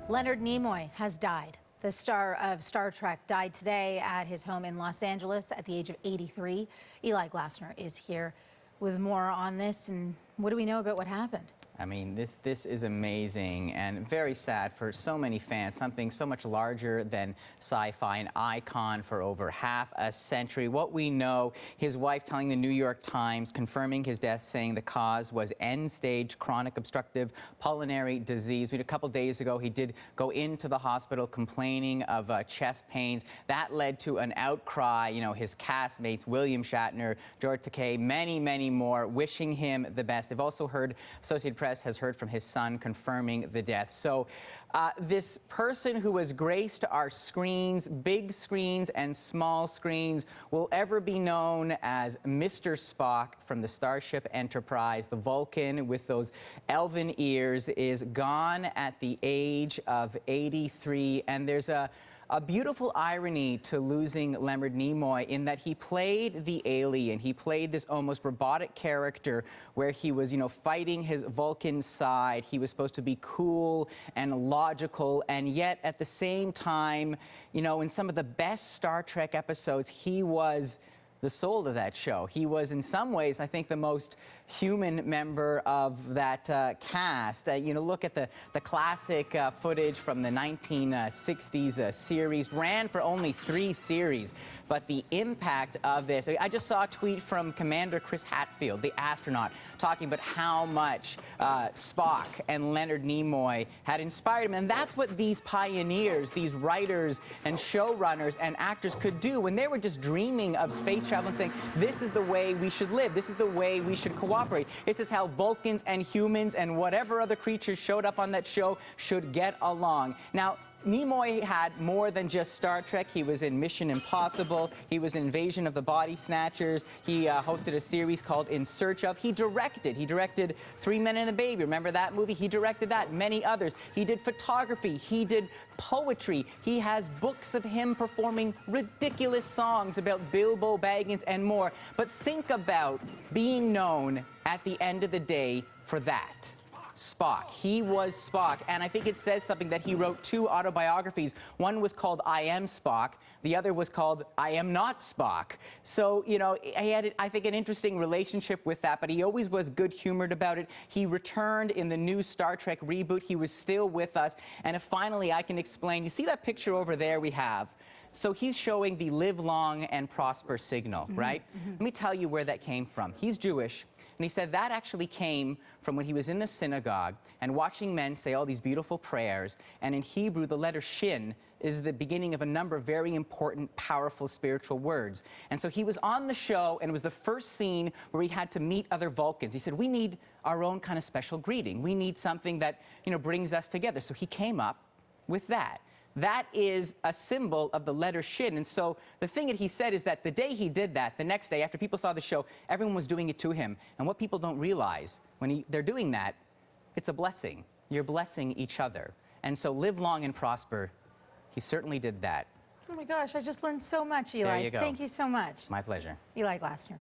Leonard Nimoy has died. The star of Star Trek died today at his home in Los Angeles at the age of 83. Eli Glasner is here with more on this. And what do we know about what happened? I mean, this is amazing and very sad for so many fans. Something so much larger than sci-fi, an icon for over half a century. What we know, his wife telling the New York Times, confirming his death, saying the cause was end-stage chronic obstructive pulmonary disease. A couple days ago, he did go into the hospital complaining of chest pains. That led to an outcry. You know, his castmates, William Shatner, George Takei, many more, wishing him the best. They've also heard, Associated Press has heard from his son confirming the death. So this person who has graced our screens, big screens and small screens, will ever be known as Mr. Spock from the Starship Enterprise. The Vulcan with those elven ears is gone at the age of 83, and there's a beautiful irony to losing Leonard Nimoy in that he played the alien. He played this almost robotic character where he was, you know, fighting his Vulcan side. He was supposed to be cool and logical, and yet at the same time, you know, in some of the best Star Trek episodes, he was the soul of that show. He was, in some ways, I think, the most human member of that cast. You know, look at the classic footage from the 1960s series. Ran for only 3 series, but the impact of this. I just saw a tweet from Commander Chris Hadfield, the astronaut, talking about how much Spock and Leonard Nimoy had inspired him. And that's what these pioneers, these writers and showrunners and actors could do when they were just dreaming of space travel and saying, this is the way we should live. This is the way we should cooperate. This is how Vulcans and humans and whatever other creatures showed up on that show should get along. Now, Nimoy had more than just Star Trek. He was in Mission Impossible. He was in Invasion of the Body Snatchers. He hosted a series called In Search Of. He directed 3 Men and a Baby. Remember that movie? He directed that. Many others. He did photography. He did poetry. He has books of him performing ridiculous songs about Bilbo Baggins and more. But think about being known at the end of the day for that. Spock. He was Spock, and I think it says something that he wrote 2 autobiographies. One was called I Am Spock. The other was called I Am Not Spock. So, you know, he had, I think, an interesting relationship with that, but he always was good-humored about it. He returned in the new Star Trek reboot. He was still with us, and if finally I can explain, you see that picture over there we have? So he's showing the live long and prosper signal, right? Let me tell you where that came from. He's Jewish. And he said that actually came from when he was in the synagogue and watching men say all these beautiful prayers. And in Hebrew, the letter shin is the beginning of a number of very important, powerful spiritual words. And so he was on the show, and it was the first scene where he had to meet other Vulcans. He said, we need our own kind of special greeting. We need something that, you know, brings us together. So he came up with that. That is a symbol of the letter shin. And so the thing that he said is that the day he did that, the next day, after people saw the show, everyone was doing it to him. And what people don't realize, when they're doing that, it's a blessing. You're blessing each other. And so live long and prosper. He certainly did that. Oh my gosh, I just learned so much, Eli. There you go. Thank you so much. My pleasure. Eli Glasner.